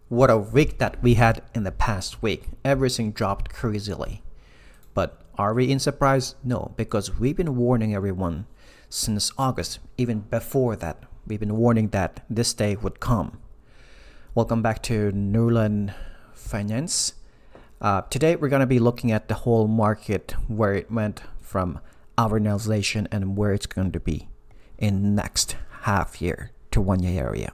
What a week that we had in the past week. Everything dropped crazily. But are we in surprise? No, because we've been warning everyone since August, even before that. We've been warning that this day would come. Welcome back to Noorlan Finance. Today we're going to be looking at the whole market, where it went from our analyzation and where it's going to be in next half year to 1 year area.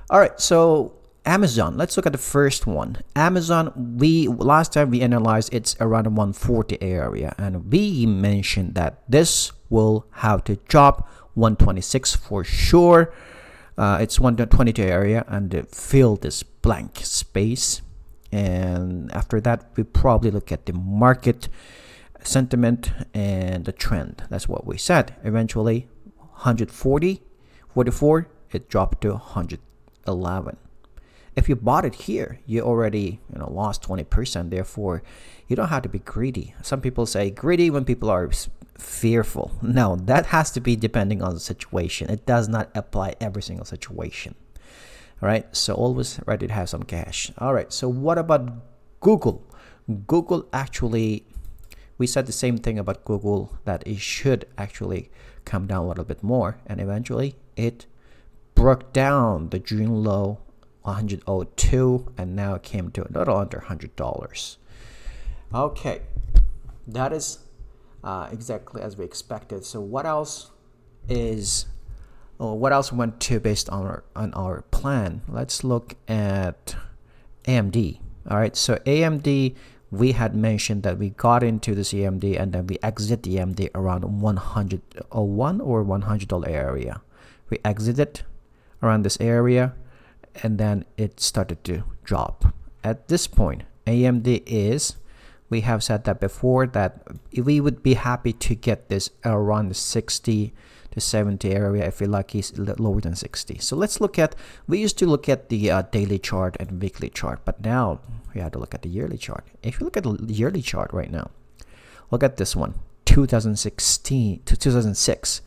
All right, so Amazon, let's look at the first one. Amazon, last time we analyzed, it's around 140 area, and we mentioned that this will have to drop 126 for sure. It's 122 area and fill this blank space. And after that, we probably look at the market sentiment and the trend. That's what we said. Eventually 144, it dropped to 111. If you bought it here, you already lost 20%. Therefore, you don't have to be greedy. Some people say greedy when people are fearful. No, that has to be depending on the situation. It does not apply every single situation. All right, so always ready to have some cash. All right, so what about Google? Google actually, we said the same thing about Google, that it should actually come down a little bit more, and eventually it broke down the June low 102, and now it came to a little under $100. Okay, that is exactly as we expected. So what else went to based on our plan? Let's look at AMD. All right, so AMD, we had mentioned that we got into this AMD and then we exit the AMD around 101 or $100 area. We exited around this area, and then it started to drop. At this point, AMD is, we have said that before, that we would be happy to get this around the 60 to 70 area if we're lucky, lower than 60. So let's look at, we used to look at the daily chart and weekly chart, but now we have to look at the yearly chart. If you look at the yearly chart right now, look at this one, 2016 to 2006.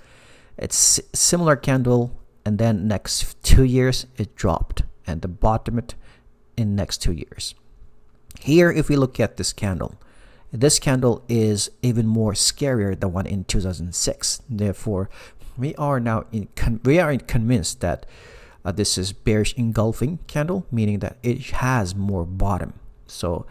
It's similar candle, and then next 2 years it dropped, and the bottom it in next 2 years. Here, if we look at this candle is even more scarier than one in 2006. Therefore, we are now convinced that this is bearish engulfing candle, meaning that it has more bottom. So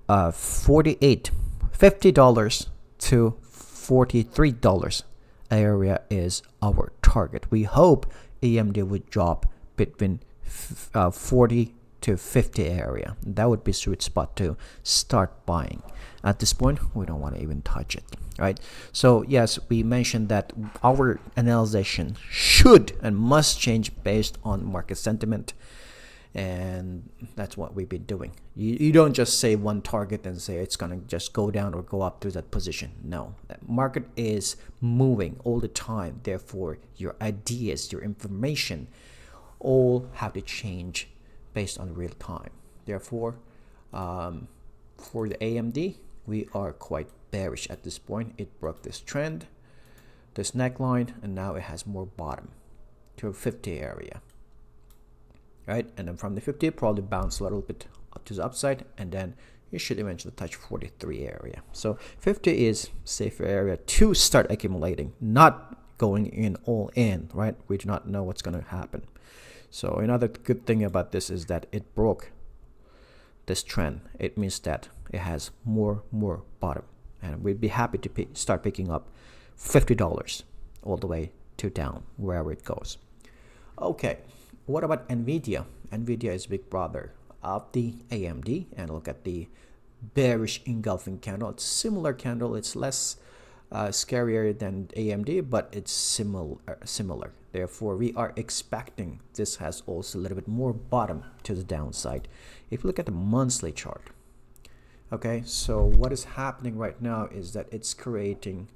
$50 to $43 area is our target. We hope AMD would drop between 40 to 50 area. That would be sweet spot to start buying. At this point, we don't want to even touch it, right? So yes, we mentioned that our analyzation should and must change based on market sentiment, and that's what we've been doing. You don't just say one target and say it's gonna just go down or go up to that position. No, that market is moving all the time. Therefore, your ideas, your information, all have to change based on real time. Therefore, for the AMD, we are quite bearish at this point. It broke this trend, this neckline, and now it has more bottom to a 50 area. Right, and then from the 50, probably bounce a little bit up to the upside, and then you should eventually touch 43 area. So 50 is safer area to start accumulating, not going in all in, right? We do not know what's going to happen. So another good thing about this is that it broke this trend. It means that it has more bottom, and we'd be happy to start picking up $50 all the way to down, wherever it goes. Okay, what about NVIDIA? NVIDIA is big brother of the AMD, and look at the bearish engulfing candle. It's similar candle. It's less scarier than AMD, but it's similar. Therefore, we are expecting this has also a little bit more bottom to the downside. If you look at the monthly chart, okay, so what is happening right now is that it's creating,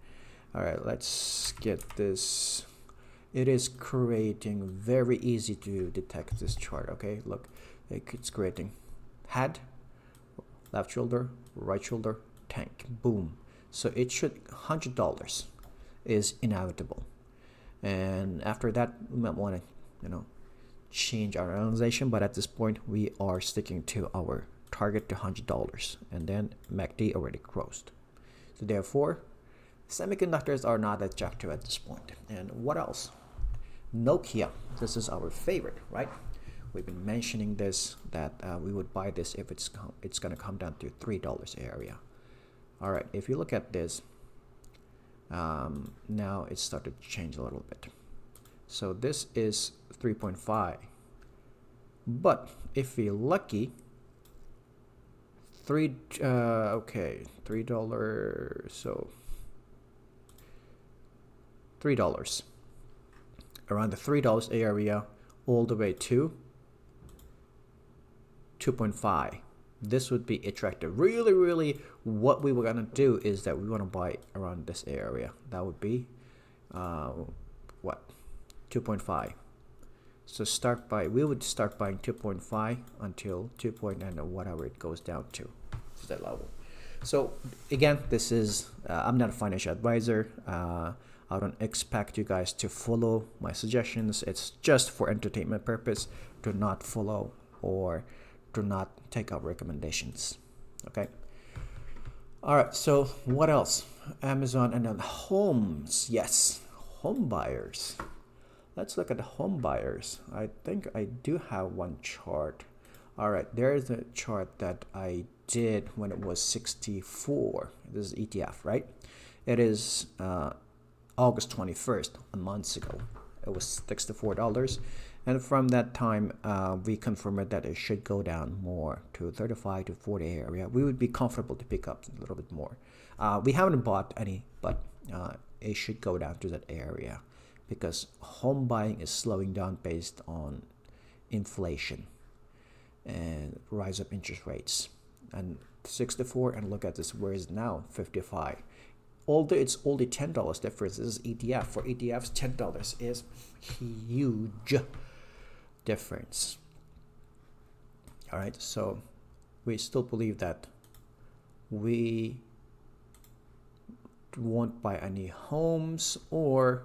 all right, let's get this. It is creating, very easy to detect this chart. Okay, look, it's creating head, left shoulder, right shoulder, tank, boom. So it should, $100 is inevitable, and after that we might want to change our analyzation, but at this point we are sticking to our target to $100, and then MACD already closed. So therefore, semiconductors are not attractive at this point. And what else? Nokia. This is our favorite, right? We've been mentioning this, that we would buy this if it's going to come down to $3 area. All right, if you look at this, now it started to change a little bit. So this is 3.5, but if we're lucky, $3, so $3, around the $3 area, all the way to 2.5. This would be attractive. Really, what we were gonna do is that we want to buy around this area. That would be what, 2.5. So we would start buying 2.5 until 2 and whatever it goes down to that level. So again, this is I'm not a financial advisor. I don't expect you guys to follow my suggestions. It's just for entertainment purpose. Do not follow or do not take up recommendations. Okay. All right. So what else? Amazon and then homes. Yes, home buyers. Let's look at the home buyers. I think I do have one chart. All right, there's a chart that I did when it was 64. This is ETF, right? It is August 21st, a month ago. It was $64. And from that time, we confirmed that it should go down more to 35 to 40 area. We would be comfortable to pick up a little bit more. We haven't bought any, but it should go down to that area, because home buying is slowing down based on inflation and rise of interest rates. And 64, and look at this, where is it now? 55. Although it's only $10 difference, this is ETF. For ETFs, $10 is huge difference. All right, so we still believe that we won't buy any homes, or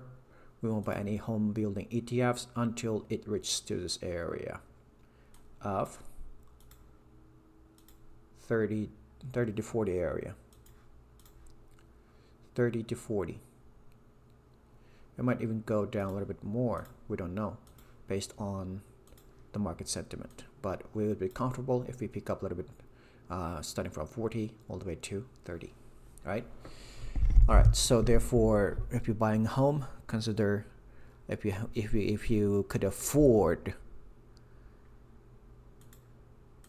we won't buy any home building ETFs until it reaches to this area of 30 to 40 area. 30 to 40. It might even go down a little bit more. We don't know, based on the market sentiment. But we would be comfortable if we pick up a little bit, starting from 40 all the way to 30. Right? All right. So therefore, if you're buying a home, consider if you could afford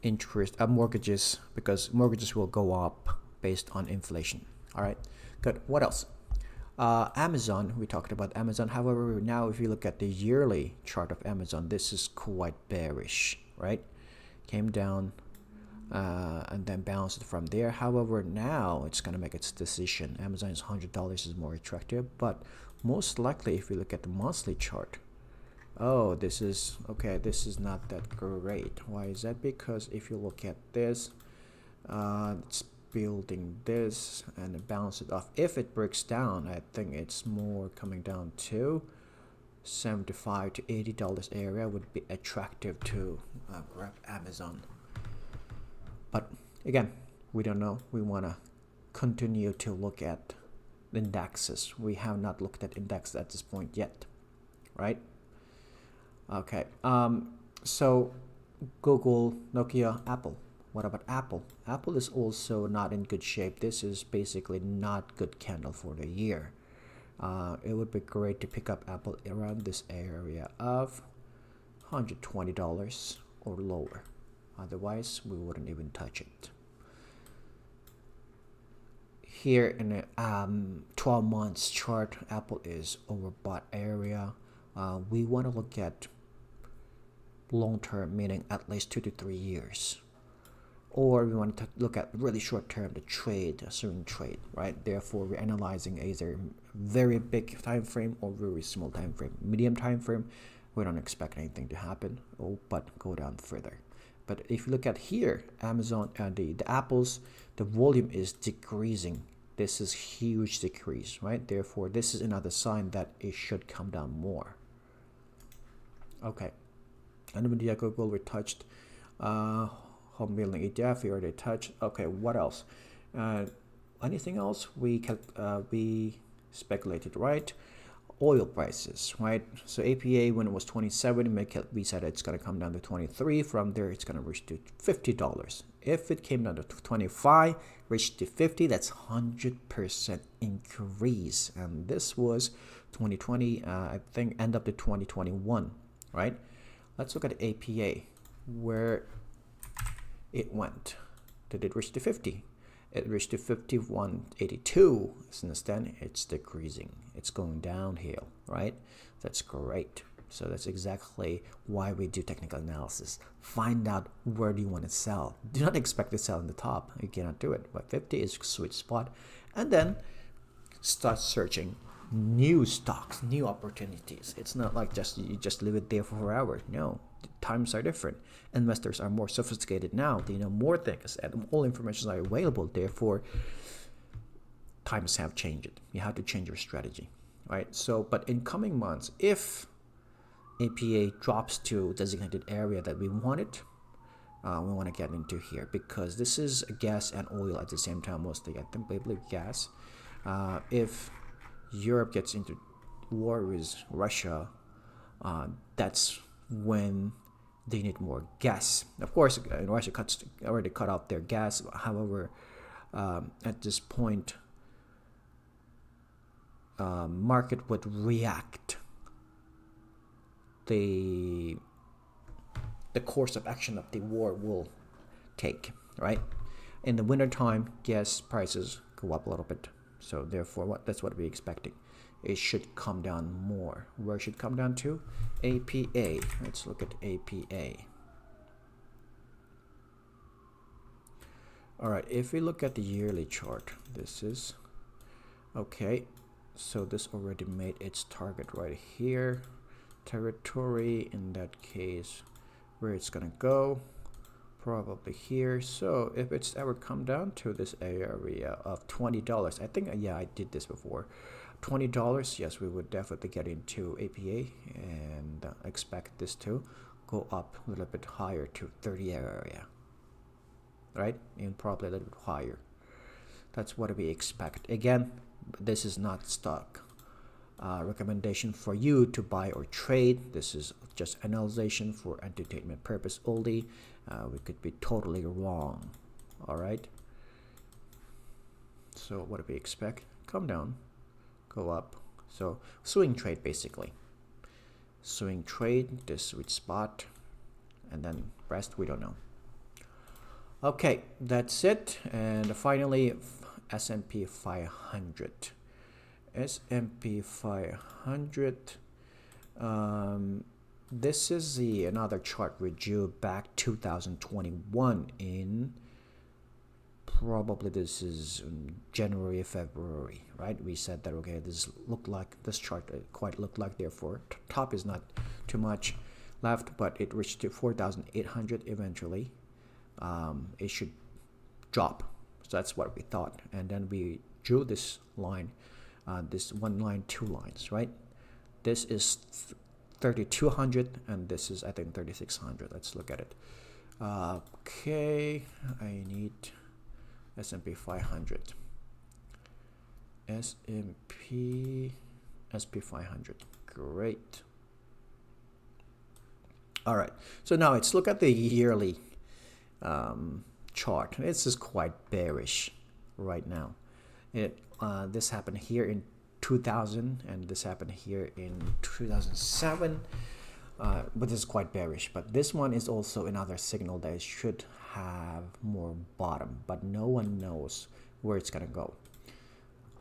interest mortgages, because mortgages will go up based on inflation. All right. Good. What else? Amazon. We talked about Amazon. However, now if you look at the yearly chart of Amazon, this is quite bearish, right? Came down and then bounced from there. However, now it's going to make its decision. Amazon's $100 is more attractive, but most likely if you look at the monthly chart, oh, this is okay, this is not that great. Why is that? Because if you look at this, it's building this and it bounces it off. If it breaks down, I think it's more coming down to $75 to $80 area would be attractive to grab Amazon. But again, we don't know. We want to continue to look at indexes. We have not looked at indexes at this point yet, right? Okay. So Google, Nokia, Apple. What about Apple? Apple is also not in good shape. This is basically not good candle for the year. It would be great to pick up Apple around this area of $120 or lower. Otherwise, we wouldn't even touch it. Here in a 12 months chart, Apple is overbought area. We want to look at long term, meaning at least 2 to 3 years. Or we want to look at really short term, the trade, a swing trade, right? Therefore, we're analyzing either very big time frame or very small time frame. Medium time frame, we don't expect anything to happen, but go down further. But if you look at here, Amazon and the Apples, the volume is decreasing. This is huge decrease, right? Therefore, this is another sign that it should come down more. Okay. NVDA, Google, we touched. Home building ETF, we already touched. Okay, what else? Anything else? We speculated, right? Oil prices, right? So APA, when it was 27, we said it's going to come down to 23. From there, it's going to reach to $50. If it came down to 25, reached to 50, that's 100% increase. And this was 2020, I think, end up to 2021, right? Let's look at APA, where it went. Did it reach to 50? It reached to 51.82. Since then, it's decreasing. It's going downhill, right? That's great. So that's exactly why we do technical analysis. Find out where do you want to sell. Do not expect to sell in the top. You cannot do it. But 50 is a sweet spot. And then start searching new stocks, new opportunities. It's not like you just leave it there for forever. No, times are different. Investors are more sophisticated now. They know more things, and all information are available. Therefore, times have changed. You have to change your strategy, right? So, but in coming months, if APA drops to designated area that we wanted, we want to get into here, because this is gas and oil at the same time, mostly. I believe gas. If Europe gets into war with Russia, that's when they need more gas. Of course, Russia already cut off their gas. However, at this point, market would react. The course of action of the war will take, right? In the wintertime, gas prices go up a little bit. So therefore, that's what we're expecting. It should come down more. Where should it come down to? APA. Let's look at APA. All right, if we look at the yearly chart, this is okay. So this already made its target right here. Territory, in that case, where it's gonna go, probably here. So if it's ever come down to this area of $20, I think, yeah, I did this before. $20, yes, we would definitely get into APA and expect this to go up a little bit higher to 30 area, right? And probably a little bit higher. That's what we expect. Again, this is not stock recommendation for you to buy or trade. This is just analyzation for entertainment purpose only. We could be totally wrong. All right. So what do we expect? Come down, go up. So swing trade, basically. Swing trade, this sweet spot, and then rest we don't know. Okay, that's it. And finally, S&P 500. S&P 500. This is another chart we drew back 2021 in, probably this is January, February, right? We said that, okay, this chart quite looked like, therefore top is not too much left, but it reached to 4,800 eventually. It should drop. So that's what we thought. And then we drew this line, this one line, two lines, right? This is 3,200 and this is, I think, 3,600. Let's look at it. Okay, I need S&P 500. SP 500. Great. All right. So now let's look at the yearly chart. This is quite bearish right now. This happened here in 2000 and this happened here in 2007. But this is quite bearish. But this one is also another signal that it should have more bottom, but no one knows where it's gonna go.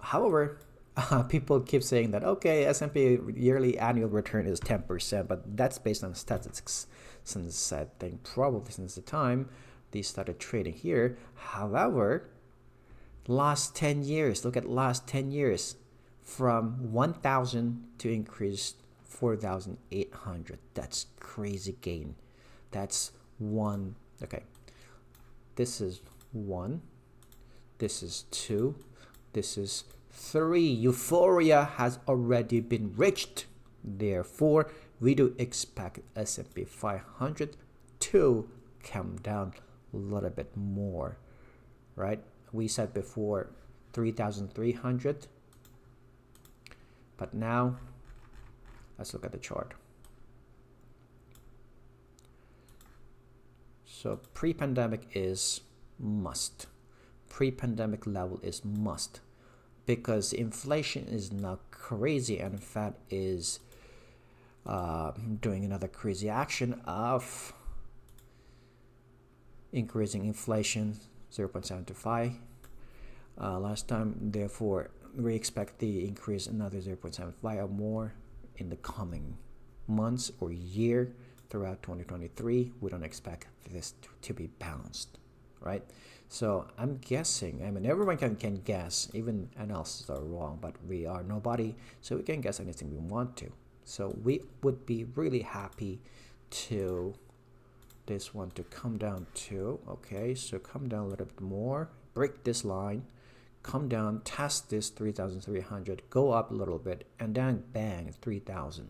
However, people keep saying that, okay, S&P yearly annual return is 10%, but that's based on statistics since, I think, probably since the time they started trading here. However, last 10 years, look at last 10 years, from 1,000 to increase 4,800. That's crazy gain. That's one. Okay, this is 1, this is 2, this is 3. Euphoria has already been reached. Therefore, we do expect S&P 500 to come down a little bit more, right? We said before 3,300, but now let's look at the chart. So pre-pandemic is must. Pre-pandemic level is must, because inflation is now crazy and Fed is doing another crazy action of increasing inflation 0.75 last time. Therefore, we expect the increase another 0.75 or more in the coming months or year throughout 2023. We don't expect this to be bounced, right? So I'm guessing, I mean, everyone can guess, even analysts are wrong, but we are nobody, so we can guess anything we want to. So we would be really happy to this one to come down to, okay, so come down a little bit more, break this line, come down, test this 3,300, go up a little bit, and then bang, 3,000.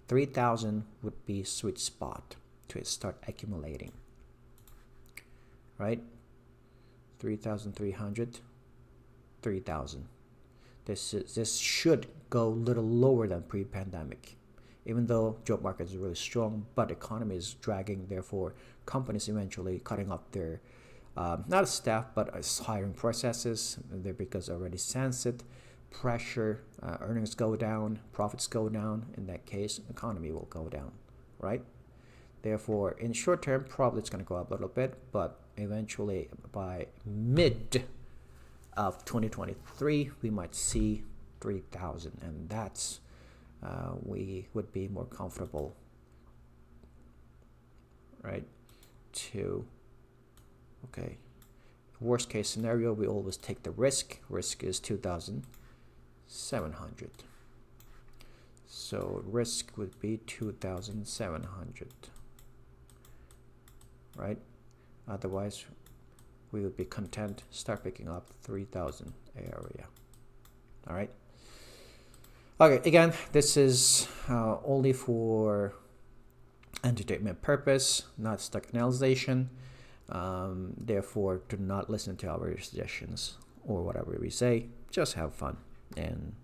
3,000 would be sweet spot to start accumulating, right? 3,300, 3,000. This should go a little lower than pre-pandemic, even though job market is really strong, but economy is dragging. Therefore, companies eventually cutting off their not staff but hiring processes. They're because already sense it. Pressure, earnings go down, profits go down. In that case, economy will go down, right? Therefore, in short term, probably it's going to go up a little bit, but eventually by mid of 2023, we might see 3,000, and that's we would be more comfortable, right? To okay, worst case scenario, we always take the risk. Risk is 2,700. So risk would be 2,700, right? Otherwise, we would be content, start picking up 3,000 area. All right. Okay, again, this is only for entertainment purpose, not stock analyzation. Therefore, do not listen to our suggestions or whatever we say. Just have fun and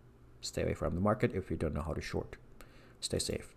stay away from the market if you don't know how to short. Stay safe.